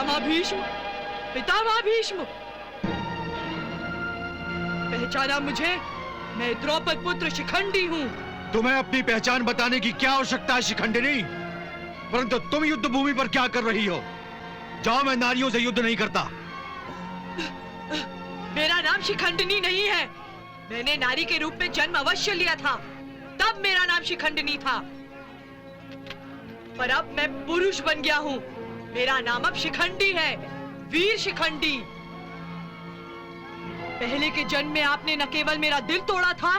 पितामह भीष्म, पितामह भीष्म, पहचाना मुझे? मैं द्रौपद पुत्र शिखंडी हूँ। तुम्हें अपनी पहचान बताने की क्या आवश्यकता है शिखंडिनी? परंतु तुम युद्ध भूमि पर क्या कर रही हो? जाओ, मैं नारियों से युद्ध नहीं करता। मेरा नाम शिखंडिनी नहीं है। मैंने नारी के रूप में जन्म अवश्य लिया था, तब मेरा नाम शिखंडिनी था। पर अब मैं पुरुष बन गया हूँ। मेरा नाम अब शिखंडी है, वीर शिखंडी। पहले के जन्म में आपने न केवल मेरा दिल तोड़ा था,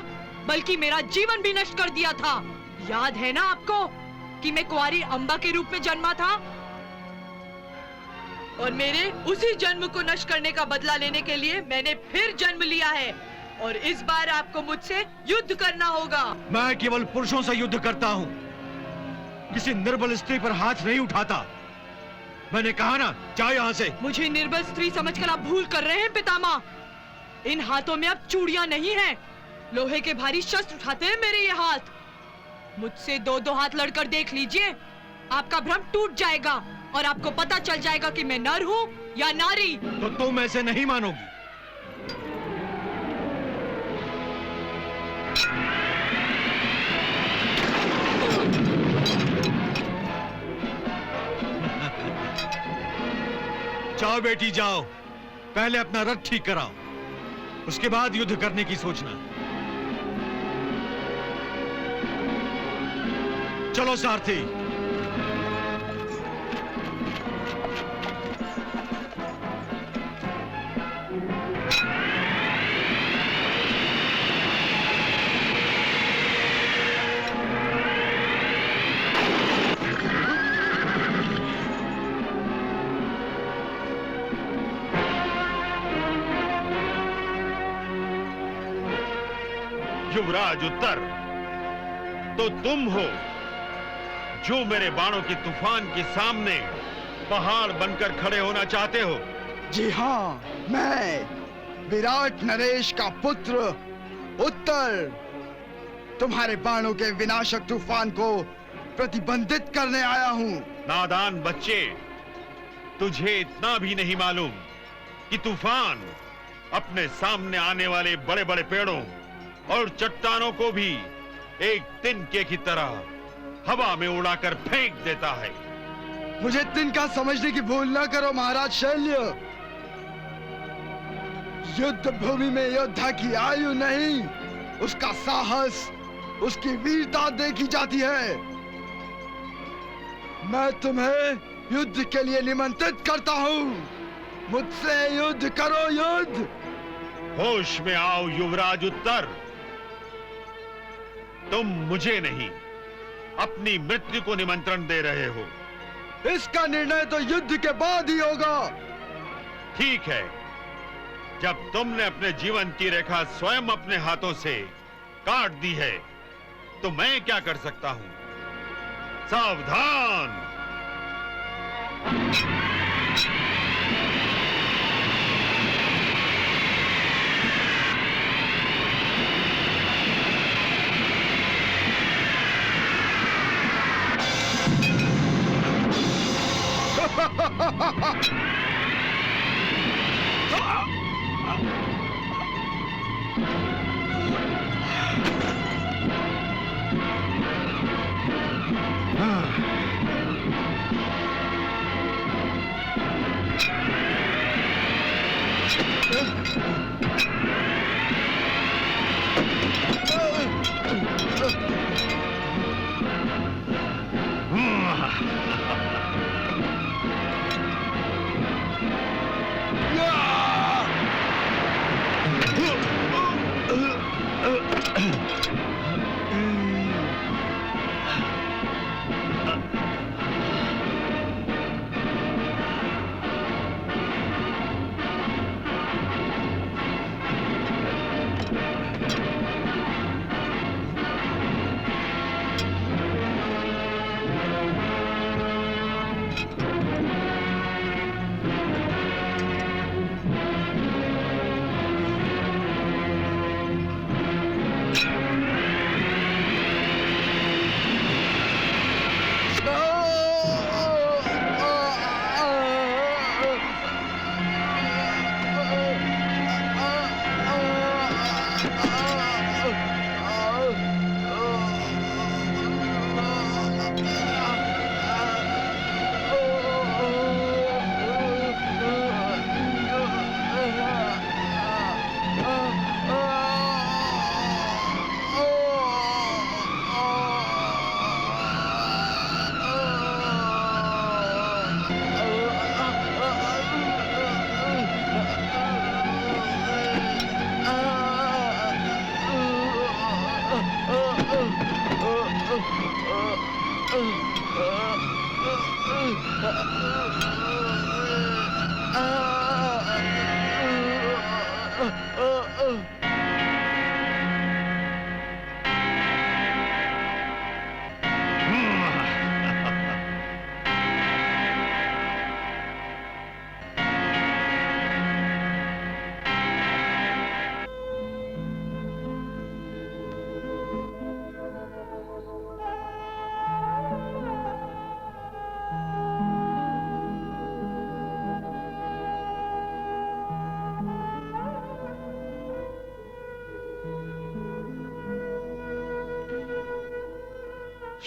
बल्कि मेरा जीवन भी नष्ट कर दिया था। याद है ना आपको कि मैं कुंवारी अंबा के रूप में जन्मा था? और मेरे उसी जन्म को नष्ट करने का बदला लेने के लिए मैंने फिर जन्म लिया है, और इस बार आपको मुझसे युद्ध करना होगा। मैं केवल पुरुषों से युद्ध करता हूँ, किसी निर्बल स्त्री पर हाथ नहीं उठाता। मैंने कहा ना, जाओ यहाँ से। मुझे निर्बल स्त्री समझकर आप भूल कर रहे हैं पितामह। इन हाथों में अब चूड़ियां नहीं हैं, लोहे के भारी शस्त्र उठाते हैं मेरे ये हाथ। मुझसे दो दो हाथ लड़कर देख लीजिए, आपका भ्रम टूट जाएगा और आपको पता चल जाएगा कि मैं नर हूँ या नारी। तो तुम ऐसे नहीं मानोगी। जाओ बेटी जाओ, पहले अपना रथ ठीक कराओ, उसके बाद युद्ध करने की सोचना। चलो सारथी। युवराज उत्तर, तो तुम हो जो मेरे बाणों की तूफान के सामने पहाड़ बनकर खड़े होना चाहते हो? जी हाँ, मैं विराट नरेश का पुत्र उत्तर तुम्हारे बाणों के विनाशक तूफान को प्रतिबंधित करने आया हूँ। नादान बच्चे, तुझे इतना भी नहीं मालूम कि तूफान अपने सामने आने वाले बड़े बड़े पेड़ों और चट्टानों को भी एक तिनके की तरह हवा में उड़ाकर फेंक देता है। मुझे तिनका समझने की भूल न करो महाराज शल्य। युद्ध भूमि में योद्धा की आयु नहीं, उसका साहस, उसकी वीरता देखी जाती है। मैं तुम्हें युद्ध के लिए निमंत्रित करता हूँ। मुझसे युद्ध करो, युद्ध। होश में आओ युवराज उत्तर, तुम मुझे नहीं अपनी मृत्यु को निमंत्रण दे रहे हो। इसका निर्णय तो युद्ध के बाद ही होगा। ठीक है, जब तुमने अपने जीवन की रेखा स्वयं अपने हाथों से काट दी है, तो मैं क्या कर सकता हूं? सावधान!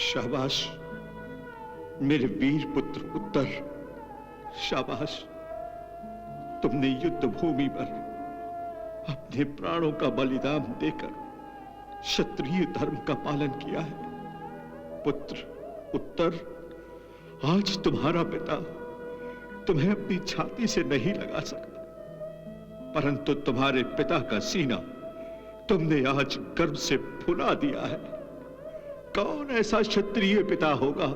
शाबाश मेरे वीर पुत्र उत्तर, शाबाश। तुमने युद्ध भूमि पर अपने प्राणों का बलिदान देकर क्षत्रिय धर्म का पालन किया है। पुत्र उत्तर, आज तुम्हारा पिता तुम्हें अपनी छाती से नहीं लगा सकता, परंतु तुम्हारे पिता का सीना तुमने आज गर्व से फुला दिया है। कौन ऐसा क्षत्रिय पिता होगा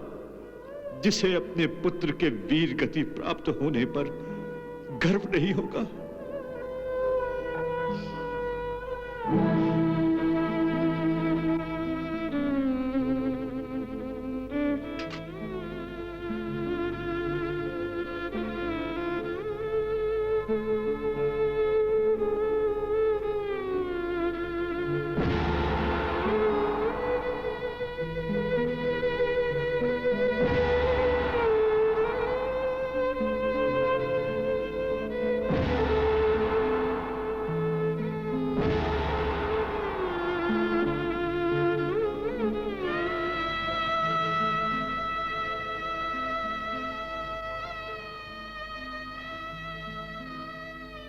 जिसे अपने पुत्र के वीर गति प्राप्त होने पर गर्व नहीं होगा?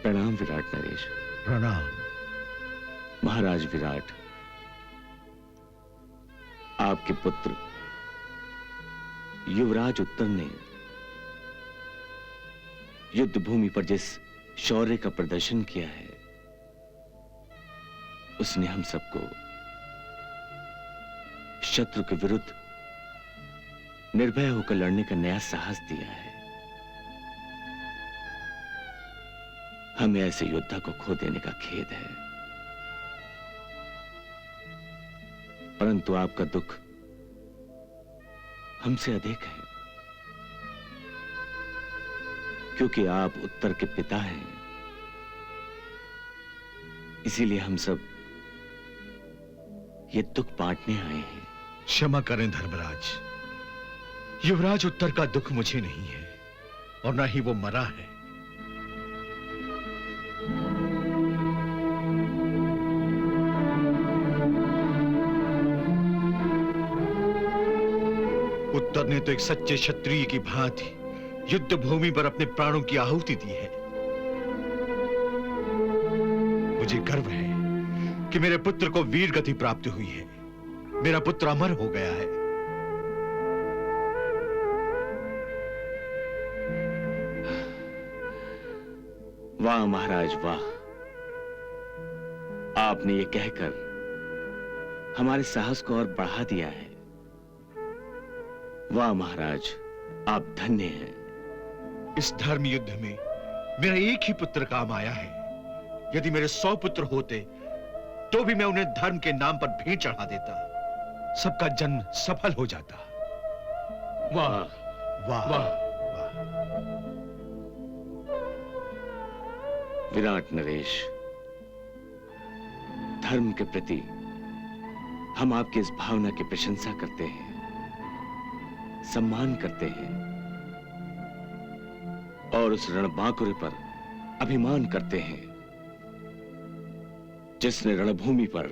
प्रणाम विराट नरेश। प्रणाम। महाराज विराट, आपके पुत्र युवराज उत्तर ने युद्ध भूमि पर जिस शौर्य का प्रदर्शन किया है, उसने हम सबको शत्रु के विरुद्ध निर्भय होकर लड़ने का नया साहस दिया है। हमें ऐसे योद्धा को खो देने का खेद है, परंतु आपका दुख हमसे अधिक है, क्योंकि आप उत्तर के पिता हैं। इसीलिए हम सब ये दुख बांटने आए हैं। क्षमा करें धर्मराज, युवराज उत्तर का दुख मुझे नहीं है और ना ही वो मरा है। उत्तर ने तो एक सच्चे क्षत्रिय की भांति युद्ध भूमि पर अपने प्राणों की आहुति दी है। मुझे गर्व है कि मेरे पुत्र को वीर गति प्राप्त हुई है। मेरा पुत्र अमर हो गया है। वाह महाराज वाह, आपने ये कहकर हमारे साहस को और बढ़ा दिया है। वाह महाराज, आप धन्य हैं। इस धर्म युद्ध में मेरा एक ही पुत्र काम आया है। यदि मेरे 100 पुत्र होते तो भी मैं उन्हें धर्म के नाम पर भेंट चढ़ा देता, सबका जन्म सफल हो जाता। वाह वाह वाह, वाह। विराट नरेश, धर्म के प्रति हम आपकी इस भावना की प्रशंसा करते हैं, सम्मान करते हैं और उस रणबांकुरे पर अभिमान करते हैं जिसने रणभूमि पर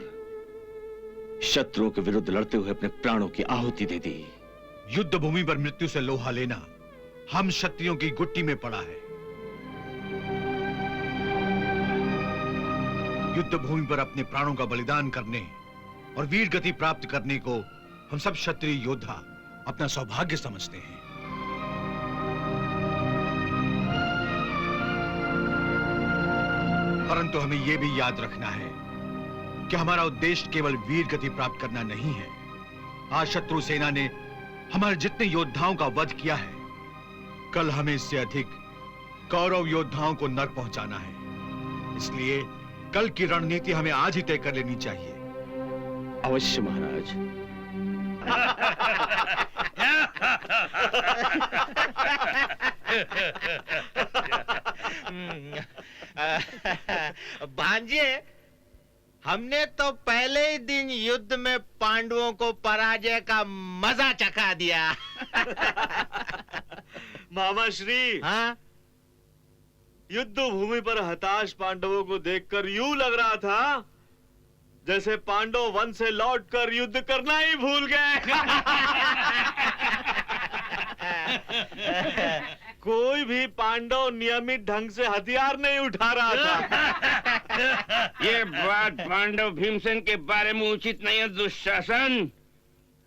शत्रुओं के विरुद्ध लड़ते हुए अपने प्राणों की आहुति दे दी। युद्ध भूमि पर मृत्यु से लोहा लेना हम क्षत्रियों की गुट्टी में पड़ा है। युद्ध भूमि पर अपने प्राणों का बलिदान करने और वीर गति प्राप्त करने को हम सब क्षत्रिय योद्धा अपना सौभाग्य समझते हैं। परंतु हमें यह भी याद रखना है कि हमारा उद्देश्य केवल वीर गति प्राप्त करना नहीं है। आज शत्रु सेना ने हमारे जितने योद्धाओं का वध किया है, कल हमें इससे अधिक कौरव योद्धाओं को नरक पहुंचाना है। इसलिए कल की रणनीति हमें आज ही तय कर लेनी चाहिए। अवश्य महाराज। भांजे, हमने तो पहले ही दिन युद्ध में पांडवों को पराजय का मजा चखा दिया। मामा श्री, हाँ? युद्ध भूमि पर हताश पांडवों को देखकर यूं लग रहा था जैसे पांडव वन से लौटकर युद्ध करना ही भूल गए। कोई भी पांडव नियमित ढंग से हथियार नहीं उठा रहा था। ये बात पांडव भीमसेन के बारे में उचित नहीं है दुशासन।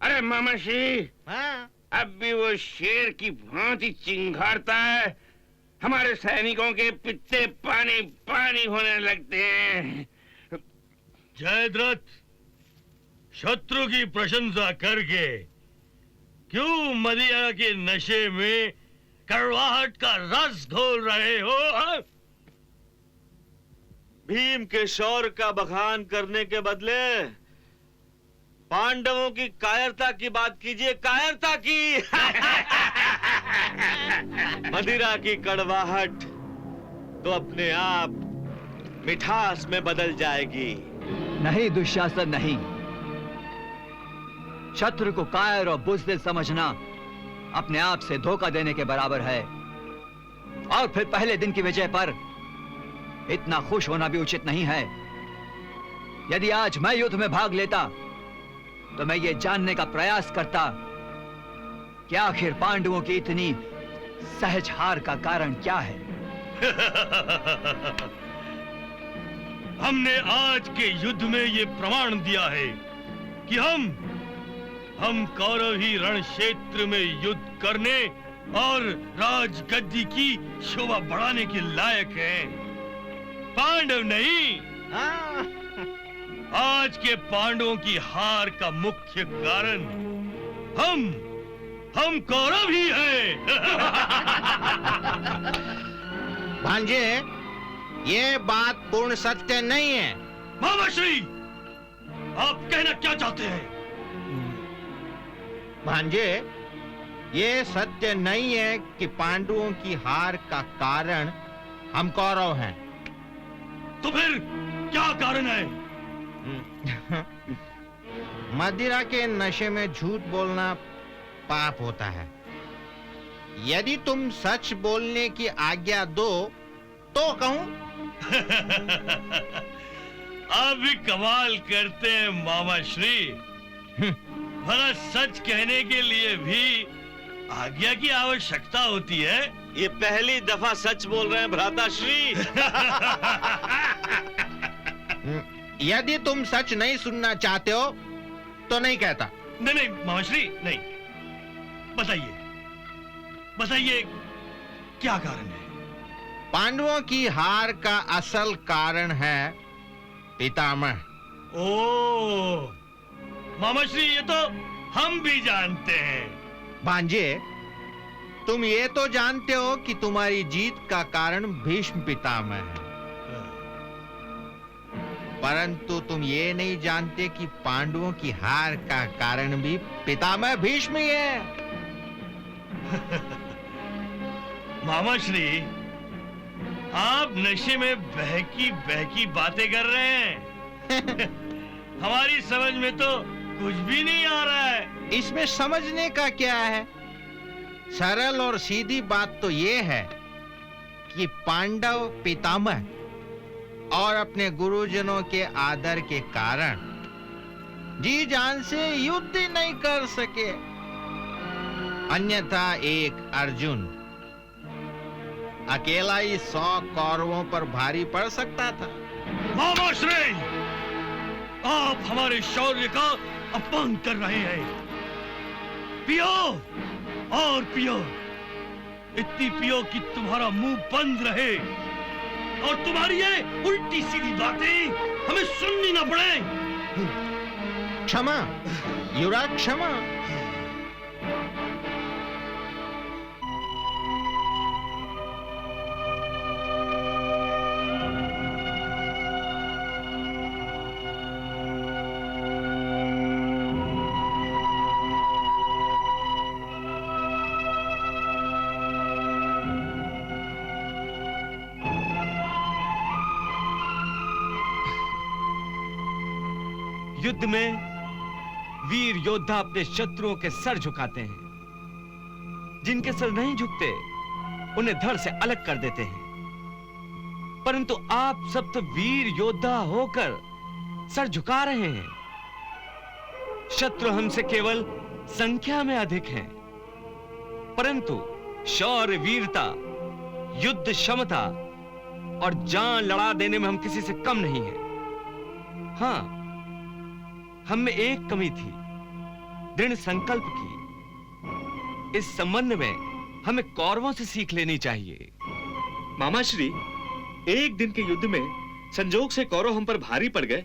अरे मामा श्री, हाँ? अब भी वो शेर की भांति चिंघाड़ता है। हमारे सैनिकों के पित्ते पानी पानी होने लगते हैं। जयद्रथ, शत्रु की प्रशंसा करके क्यों मदिरा के नशे में कड़वाहट का रस घोल रहे हो? भीम के शौर्य का बखान करने के बदले पांडवों की कायरता की बात कीजिए, कायरता की। मदिरा की कड़वाहट तो अपने आप मिठास में बदल जाएगी। नहीं दुशासन, नहीं। शत्रु को कायर और बुज़दिल समझना अपने आप से धोखा देने के बराबर है। और फिर पहले दिन की विजय पर इतना खुश होना भी उचित नहीं है। यदि आज मैं युद्ध में भाग लेता तो मैं ये जानने का प्रयास करता कि आखिर पांडवों की इतनी सहज हार का कारण क्या है। हमने आज के युद्ध में ये प्रमाण दिया है कि हम कौरव ही रण क्षेत्र में युद्ध करने और राजगद्दी की शोभा बढ़ाने के लायक हैं, पांडव नहीं। हाँ? आज के पांडवों की हार का मुख्य कारण हम कौरव ही हैं। भांजे, ये बात पूर्ण सत्य नहीं है। मामा श्री, आप कहना क्या चाहते हैं? भांजे, ये सत्य नहीं है कि पांडवों की हार का कारण हम कौरव हैं। तो फिर क्या कारण है? मदिरा के नशे में झूठ बोलना पाप होता है। यदि तुम सच बोलने की आज्ञा दो तो कहूं। आप भी कमाल करते हैं मामा श्री। भला सच कहने के लिए भी आज्ञा की आवश्यकता होती है। ये पहली दफा सच बोल रहे हैं भ्राता श्री। यदि तुम सच नहीं सुनना चाहते हो तो नहीं कहता। नहीं मामा श्री, नहीं। बताइए क्या कारण है? पांडवों की हार का असल कारण है पितामह। ओ मामा श्री, ये तो हम भी जानते हैं। भांजे, तुम ये तो जानते हो कि तुम्हारी जीत का कारण भीष्म पितामह है, परंतु तुम ये नहीं जानते कि पांडवों की हार का कारण भी पितामह भीष्म ही है। मामा श्री, आप नशे में बहकी बातें कर रहे हैं। हमारी समझ में तो कुछ भी नहीं आ रहा है। इसमें समझने का क्या है? सरल और सीधी बात तो ये है कि पांडव पितामह और अपने गुरुजनों के आदर के कारण जी जान से युद्ध ही नहीं कर सके। अन्यथा एक अर्जुन अकेला ही 100 कौरवों पर भारी पड़ सकता था। मामाश्री, आप हमारे शौर्य का अपमान कर रहे हैं। पियो और पियो, इतनी पियो कि तुम्हारा मुंह बंद रहे और तुम्हारी ये उल्टी सीधी बातें हमें सुननी ना पड़े। क्षमा युवराज, क्षमा। युद्ध में वीर योद्धा अपने शत्रुओं के सर झुकाते हैं। जिनके सर नहीं झुकते उन्हें धड़ से अलग कर देते हैं। परंतु आप सब तो वीर योद्धा होकर सर झुका रहे हैं। शत्रु हमसे केवल संख्या में अधिक हैं, परंतु शौर्य, वीरता, युद्ध क्षमता और जान लड़ा देने में हम किसी से कम नहीं हैं। हां, हम में एक कमी थी, दृढ़ संकल्प की। इस संबंध में हमें कौरवों से सीख लेनी चाहिए। मामाश्री, एक दिन के युद्ध में संजोग से कौरव हम पर भारी पड़ गए,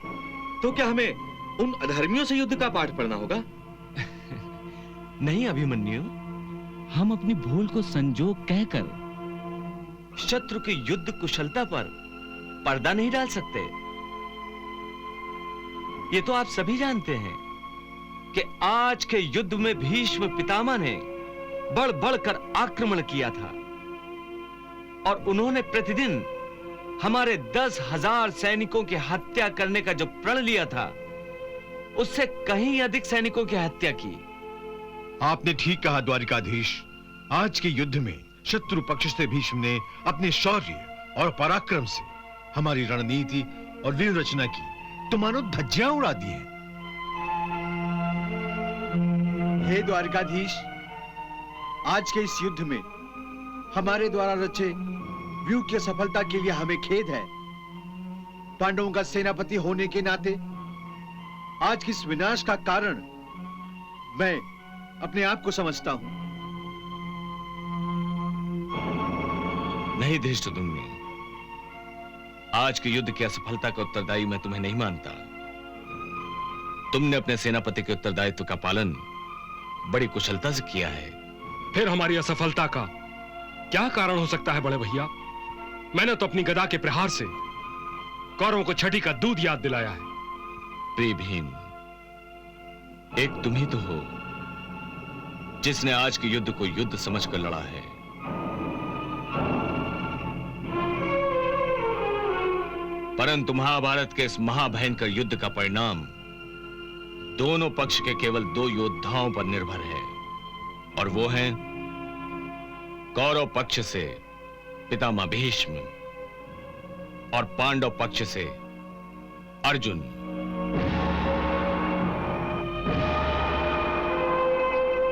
तो क्या हमें उन अधर्मियों से युद्ध का पाठ पढ़ना होगा? नहीं अभिमन्यु, हम अपनी भूल को संजोग कहकर शत्रु की युद्ध कुशलता पर पर्दा नहीं डाल सकते। ये तो आप सभी जानते हैं कि आज के युद्ध में भीष्म पितामह ने बढ़ बढ़कर आक्रमण किया था और उन्होंने प्रतिदिन हमारे 10,000 सैनिकों की हत्या करने का जो प्रण लिया था, उससे कहीं अधिक सैनिकों की हत्या की। आपने ठीक कहा द्वारिकाधीश। आज के युद्ध में शत्रु पक्ष से भीष्म ने अपने शौर्य और पराक्रम से हमारी रणनीति और वीर रचना की तो मानो धज्जियां उड़ा दी हैं। हे द्वारिकाधीश, आज के इस युद्ध में हमारे द्वारा रचे व्यूह की सफलता के लिए हमें खेद है। पांडवों का सेनापति होने के नाते आज की इस विनाश का कारण मैं अपने आप को समझता हूं। नहीं धृष्टद्युम्न, आज के युद्ध की असफलता का उत्तरदायी मैं तुम्हें नहीं मानता। तुमने अपने सेनापति के उत्तरदायित्व का पालन बड़ी कुशलता से किया है। फिर हमारी असफलता का क्या कारण हो सकता है बड़े भैया? मैंने तो अपनी गदा के प्रहार से कौरवों को छठी का दूध याद दिलाया है। प्रिय भीम, एक तुम ही तो हो जिसने आज के युद्ध को युद्ध समझकर लड़ा है। परंतु महाभारत के इस महाभयंकर युद्ध का परिणाम दोनों पक्ष के केवल 2 योद्धाओं पर निर्भर है, और वो हैं कौरव पक्ष से पितामह भीष्म और पांडव पक्ष से अर्जुन।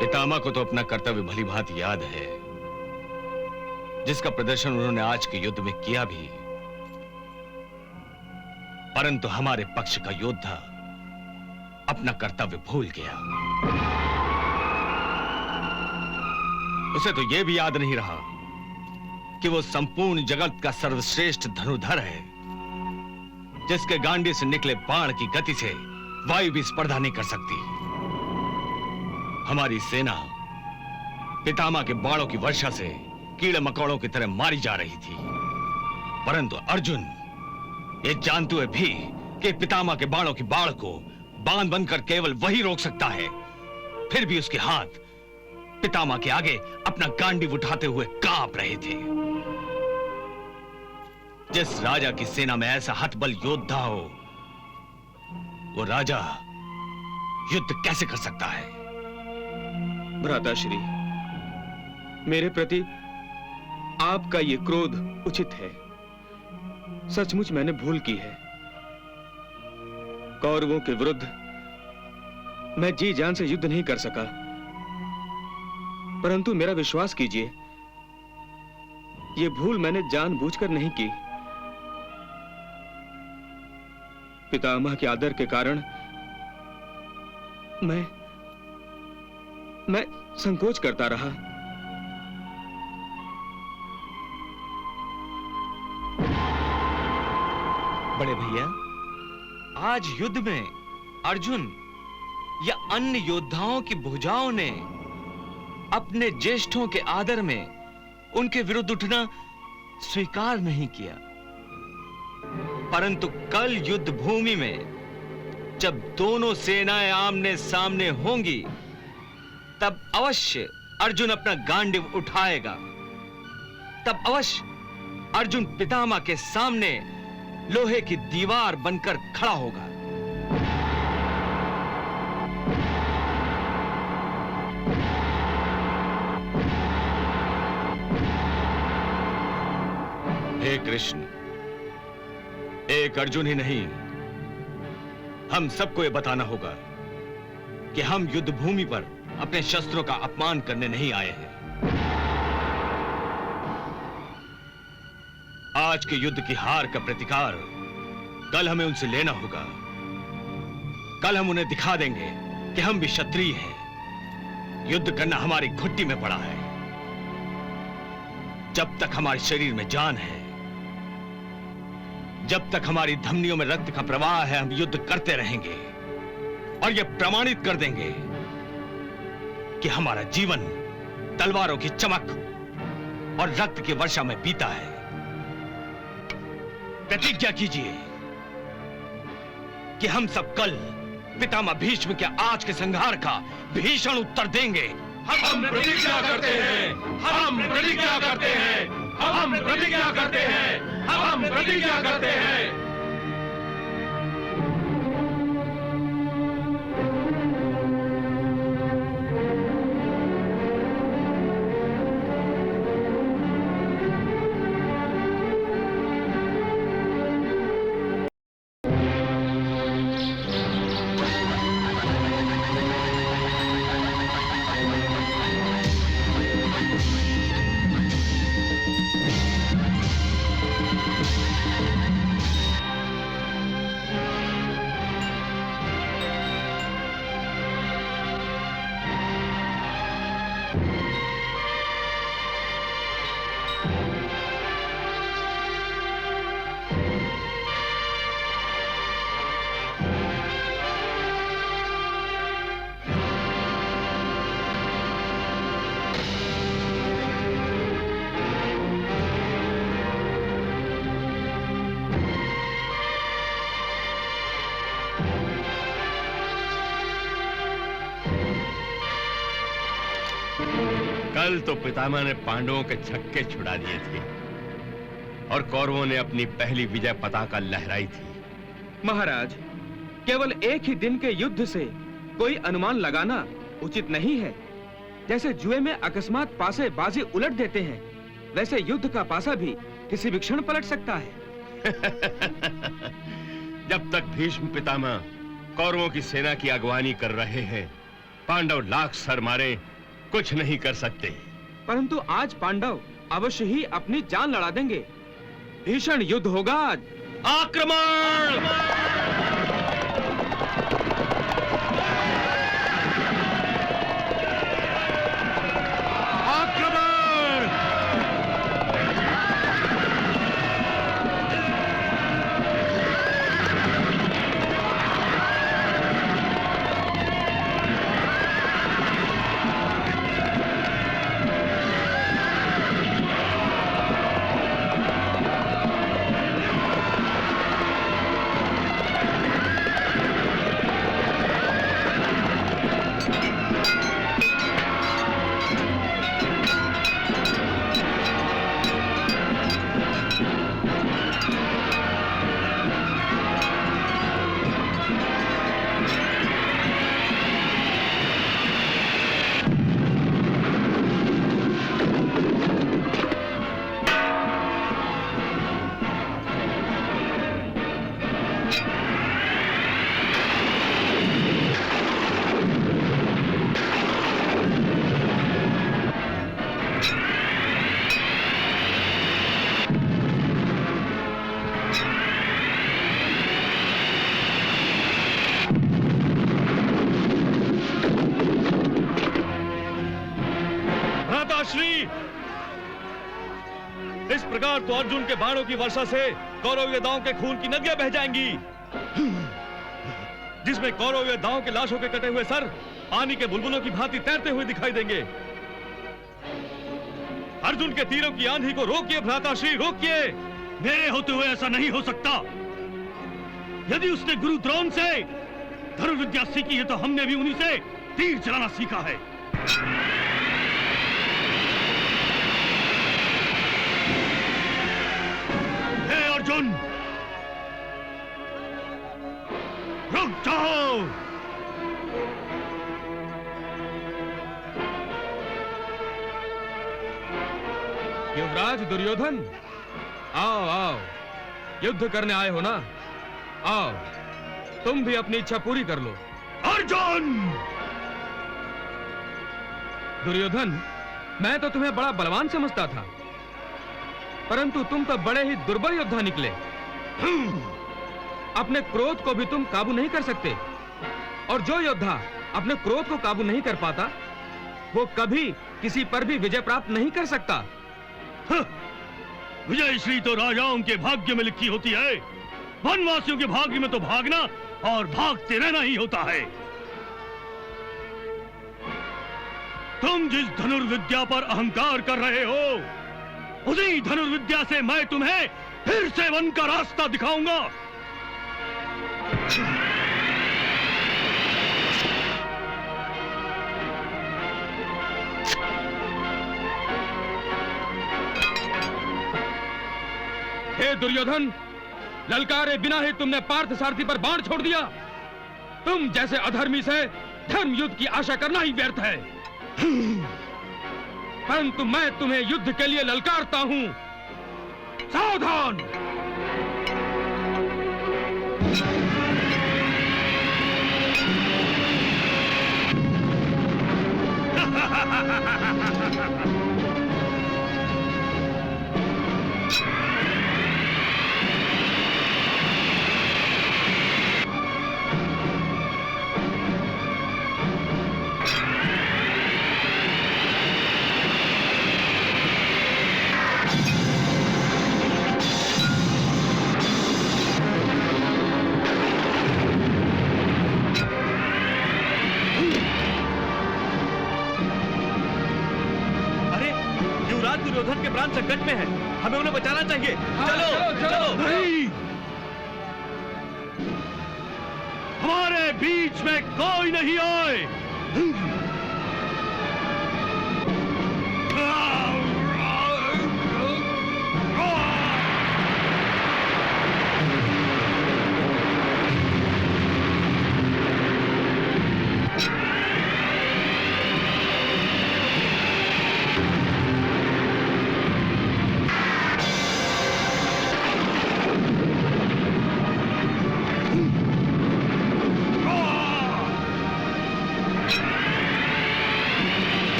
पितामह को तो अपना कर्तव्य भली भांति याद है, जिसका प्रदर्शन उन्होंने आज के युद्ध में किया भी। परंतु हमारे पक्ष का योद्धा अपना कर्तव्य भूल गया। उसे तो यह भी याद नहीं रहा कि वो संपूर्ण जगत का सर्वश्रेष्ठ धनुर्धर है, जिसके गांडी से निकले बाण की गति से वायु भी स्पर्धा नहीं कर सकती। हमारी सेना पितामह के बाणों की वर्षा से कीड़े मकोड़ों की तरह मारी जा रही थी, परंतु अर्जुन ये जानते हुए भी कि पितामह के बाणों की बाढ़ को बांध बनकर केवल वही रोक सकता है, फिर भी उसके हाथ पितामह के आगे अपना गांडीव उठाते हुए कांप रहे थे। जिस राजा की सेना में ऐसा हतबल योद्धा हो, वो राजा युद्ध कैसे कर सकता है? भ्राताश्री, मेरे प्रति आपका ये क्रोध उचित है। सचमुच मैंने भूल की है। कौरवों के विरुद्ध मैं जी जान से युद्ध नहीं कर सका। परंतु मेरा विश्वास कीजिए, ये भूल मैंने जानबूझकर नहीं की। पितामह के आदर के कारण मैं संकोच करता रहा। बड़े भैया, आज युद्ध में अर्जुन या अन्य योद्धाओं की भुजाओं ने अपने ज्येष्ठों के आदर में उनके विरुद्ध उठना स्वीकार नहीं किया, परंतु कल युद्ध भूमि में जब दोनों सेनाएं आमने सामने होंगी, तब अवश्य अर्जुन अपना गांडीव उठाएगा। तब अवश्य अर्जुन पितामह के सामने लोहे की दीवार बनकर खड़ा होगा। हे कृष्ण, एक अर्जुन ही नहीं, हम सबको यह बताना होगा कि हम युद्ध भूमि पर अपने शस्त्रों का अपमान करने नहीं आए हैं। आज के युद्ध की हार का प्रतिकार कल हमें उनसे लेना होगा। कल हम उन्हें दिखा देंगे कि हम भी क्षत्रिय हैं। युद्ध करना हमारी घुट्टी में पड़ा है। जब तक हमारे शरीर में जान है, जब तक हमारी धमनियों में रक्त का प्रवाह है, हम युद्ध करते रहेंगे और यह प्रमाणित कर देंगे कि हमारा जीवन तलवारों की चमक और रक्त की वर्षा में बीता है। प्रतिज्ञा कीजिए कि हम सब कल पितामह भीष्म के आज के संहार का भीषण उत्तर देंगे। हम प्रतिज्ञा करते हैं, हम प्रतिज्ञा करते हैं, हम प्रतिज्ञा करते हैं, हम प्रतिज्ञा करते हैं। कल तो पितामह ने पांडवों के छक्के छुड़ा दिए थे और कौरवों ने अपनी पहली विजय पताका लहराई थी। महाराज, केवल एक ही दिन के युद्ध से कोई अनुमान लगाना उचित नहीं है। जैसे जुए में अकस्मात पासे बाजी उलट देते हैं, वैसे युद्ध का पासा भी किसी भी क्षण पलट सकता है। जब तक भीष्म पितामह कौरवों की सेना की अगवानी कर रहे हैं, पांडव लाख सर मारे कुछ नहीं कर सकते। परंतु आज पांडव अवश्य ही अपनी जान लड़ा देंगे। भीषण युद्ध होगा आज। आक्रमण! भ्राताश्री, इस प्रकार तो अर्जुन के बाणों की वर्षा से कौरव योद्धाओं के खून की नदियां बह जाएंगी, जिसमें कौरव योद्धाओं के लाशों के कटे हुए सर पानी के बुलबुलों की भांति तैरते हुए दिखाई देंगे। अर्जुन के तीरों की आंधी को रोकिए भ्राताश्री, रोकिए। मेरे होते हुए ऐसा नहीं हो सकता। यदि उसने गुरु द्रोण से धनुर्विद्या सीखी है तो हमने भी उन्हीं से तीर चलाना सीखा है। हे अर्जुन, रुक जाओ। युवराज दुर्योधन, आओ आओ, युद्ध करने आए हो ना? आओ, तुम भी अपनी इच्छा पूरी कर लो। अर्जुन! दुर्योधन, मैं तो तुम्हें बड़ा बलवान समझता था, परंतु तुम तो बड़े ही दुर्बल योद्धा निकले। अपने क्रोध को भी तुम काबू नहीं कर सकते, और जो योद्धा अपने क्रोध को काबू नहीं कर पाता, वो कभी किसी पर भी विजय प्राप्त नहीं कर सकता। विजय श्री तो राजाओं के भाग्य में लिखी होती है, वनवासियों के भाग्य में तो भागना और भागते रहना ही होता है। तुम जिस धनुर्विद्या पर अहंकार कर रहे हो, उसी धनुर्विद्या से मैं तुम्हें फिर से वन का रास्ता दिखाऊंगा। हे दुर्योधन, ललकारे बिना ही तुमने पार्थ सारथी पर बाण छोड़ दिया। तुम जैसे अधर्मी से धर्म युद्ध की आशा करना ही व्यर्थ है। परंतु मैं तुम्हें युद्ध के लिए ललकारता हूं। सावधान! दुर्योधन के प्राण संकट में है, हमें उन्हें बचाना चाहिए। चलो चलो। नहीं, हमारे बीच में कोई नहीं आए।